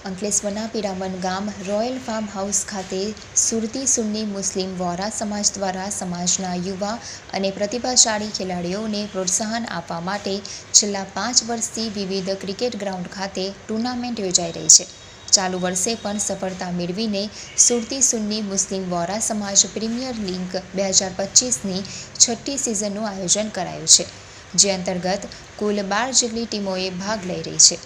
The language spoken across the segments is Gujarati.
અંકલેશ્વરના પિરામણ ગામ રોયલ ફાર્મ હાઉસ ખાતે સુરતી સુન્ની મુસ્લિમ વોરા સમાજ દ્વારા સમાજના યુવા અને પ્રતિભાશાળી ખેલાડીઓને પ્રોત્સાહન આપવા માટે છેલ્લા 5 વર્ષથી વિવિધ ક્રિકેટ ગ્રાઉન્ડ ખાતે ટુર્નામેન્ટ યોજાઈ રહી છે। ચાલુ વર્ષે પણ સફળતા મેળવીને સુરતી સુન્ની મુસ્લિમ વોરા સમાજ પ્રીમિયર લીગ 2025ની 6ઠ્ઠી સિઝનનું આયોજન કરાયું છે, જે અંતર્ગત કુલ 12 જેટલી ટીમોએ ભાગ લઈ રહી છે।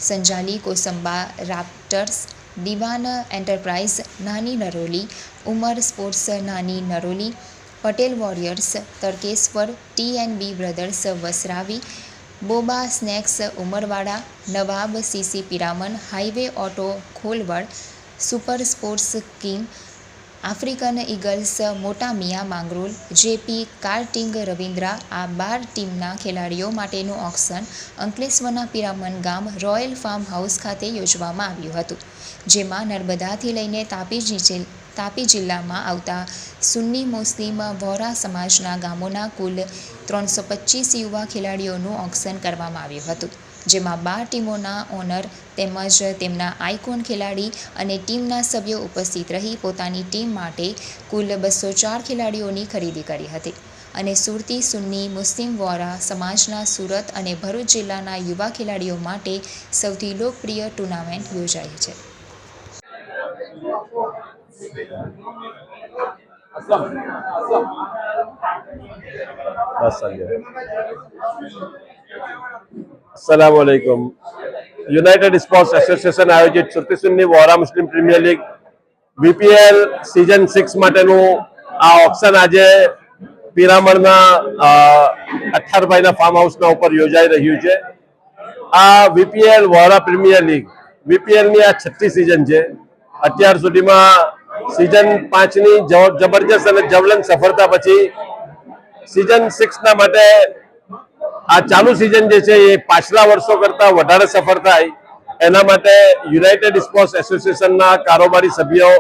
સંજાલી કોસંબા રાપ્ટર્સ, દીવાન એન્ટરપ્રાઇઝ નાની Naroli, Umar sports Nani Naroli, Patel warriors Tarkeshwar, TNB brothers Vasravi, boba snacks Umarwada, Nawab CC Piraman, highway auto Kholvad, super sports king, African eagles Mota Miya Mangrol, JP કાર્ટિંગ રવિન્દ્રા આ 12 ટીમના ખેલાડીઓ માટેનું ઓક્શન અંકલેશ્વરના પિરામણ ગામ રોયલ ફાર્મ હાઉસ ખાતે યોજવામાં આવ્યું હતું, જેમાં નર્મદાથી લઈને તાપી જિલ્લામાં આવતા સુન્ની મુસ્લિમ વોરા સમાજના ગામોના કુલ 325 યુવા ખેલાડીઓનું ઓક્શન કરવામાં આવ્યું હતું, જેમાં 12 ટીમોના ઓનર તેમજ તેમના આઇકોન ખેલાડી અને ટીમના સભ્યો ઉપસ્થિત રહી પોતાની ટીમ માટે કુલ 204 ખેલાડીઓની ખરીદી કરી હતી અને સુરતી સુન્ની મુસ્લિમ વોરા સમાજના સુરત અને ભરૂચ જિલ્લાના યુવા ખેલાડીઓ માટે સૌથી લોકપ્રિય ટુર્નામેન્ટ યોજાઈ છે। अस्सलामुअलैकुम। यूनाइटेड स्पोर्ट्स एसोसिएशन आयोजित सुरती सुन्नी वोरा मुस्लिम प्रीमियर लीग VPL सीजन 6 माटेનું આ ઓક્શન આજે પિરામણના 18 ફાર્મ હાઉસના ઉપર યોજાઈ રહ્યું છે। આ VPL Vora premier league VPL ની આ 6ઠ્ઠી સિઝન છે। અત્યાર સુધીમાં સિઝન 5ની જબરજસ્ત અને જવલંત સફળતા પછી સિઝન 6ના માટે આ ચાલુ સિઝન જે છે એ પાછલા વર્ષો કરતા વધારે સફળ થાય એના માટે યુનાઇટેડ સ્પોર્ટ્સ એસોસિએશનના કારોબારી સભ્યો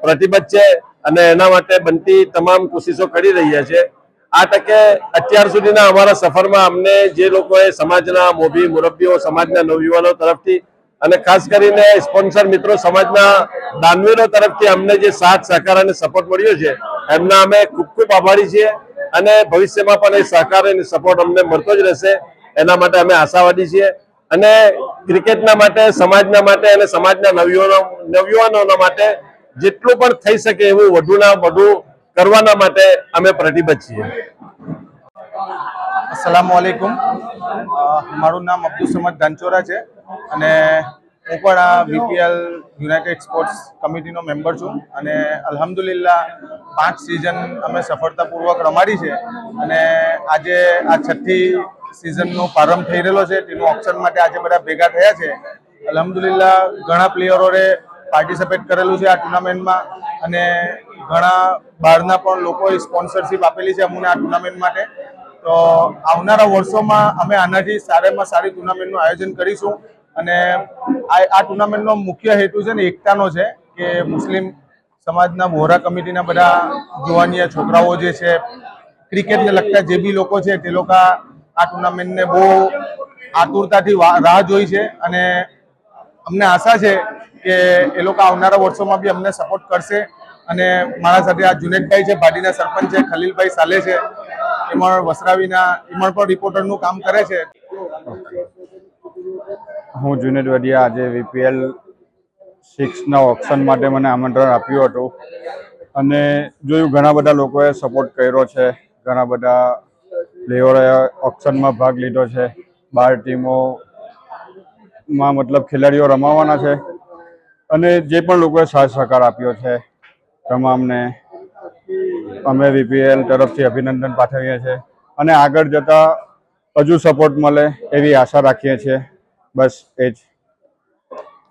પ્રતિબદ્ધ છે અને એના માટે બનતી તમામ કોશિશો કરી રહ્યા છે। આ તકે અત્યાર સુધીના અમારા સફરમાં અમને જે લોકોએ સમાજના મોભી મુરબ્બીઓ, સમાજના નવયુવાનો તરફથી અને ખાસ કરીને સ્પોન્સર મિત્રો, સમાજના દાનવીરો તરફથી અમને જે સાથ સહકાર અને સપોર્ટ મળ્યો છે એમના અમે ખૂબ ખૂબ આભારી છીએ અને ભવિષ્યમાં પણ એ સહકાર અને સપોર્ટ અમને મળતો જ રહેશે એના માટે અમે આશાવાદી છીએ અને ક્રિકેટના માટે, સમાજના માટે અને સમાજના નવયુવાનોના માટે જેટલું પણ થઈ શકે એવું વધુના વધુ કરવાના માટે અમે પ્રતિબદ્ધ છીએ। अस्सलामुअलैकुम। મારું નામ અબ્દુલ સમદ ધાનચોરા છે અને હું પણ આ VPL યુનાઇટેડ સ્પોર્ટ્સ કમિટીનો મેમ્બર છું અને અલ્હમ્દુલિલ્લાહ 5 સિઝન અમે સફળતાપૂર્વક રમાડી છે અને આજે આ 6ઠ્ઠી સિઝનનો પ્રારંભ થઈ રહેલો છે તેનું ઓક્શન માટે આજે બધા ભેગા થયા છે। અલ્હમ્દુલિલ્લાહ ઘણા પ્લેયરોએ પાર્ટિસિપેટ કરેલું છે આ ટુર્નામેન્ટમાં અને ઘણા બહારના પણ લોકોએ સ્પોન્સરશિપ આપેલી છે અમને આ ટુર્નામેન્ટ માટે। તો આવનારા વર્ષોમાં અમે આનાથી સારામાં સારી ટુર્નામેન્ટનું આયોજન કરીશું અને આ ટુર્નામેન્ટનો મુખ્ય હેતુ છે ને એકતાનો છે કે મુસ્લિમ સમાજના વોરા કમિટીના બધા જુવાનિયા છોકરાઓ જે છે, ક્રિકેટને લગતા જે બી લોકો છે તે લોકો આ ટુર્નામેન્ટને બહુ આતુરતાથી રાહ જોઈ છે અને અમને આશા છે કે એ લોકો આવનારા વર્ષોમાં બી અમને સપોર્ટ કરશે અને મારા સાથે આ જુનેદભાઈ છે, ભાટીના સરપંચ છે, ખલીલભાઈ સાલે છે, એમાં વસરાવીના એમાં પણ રિપોર્ટરનું કામ કરે છે। હું જુનેદ વડિયા આજે VPL 6ના ઓક્શન માટે મને આમંત્રણ આપ્યું હતું અને જોયું ઘણા બધા લોકોએ સપોર્ટ કર્યો છે, ઘણા બધા પ્લેયરોએ ઓક્શનમાં ભાગ લીધો છે। 12 ટીમોમાં મતલબ ખેલાડીઓ રમાવાના છે અને જે પણ લોકોએ સાથ સહકાર આપ્યો છે તમામને અમે VPL તરફથી અભિનંદન પાઠવીએ છીએ અને આગળ જતાં હજુ સપોર્ટ મળે એવી આશા રાખીએ છીએ। બસ એ જ।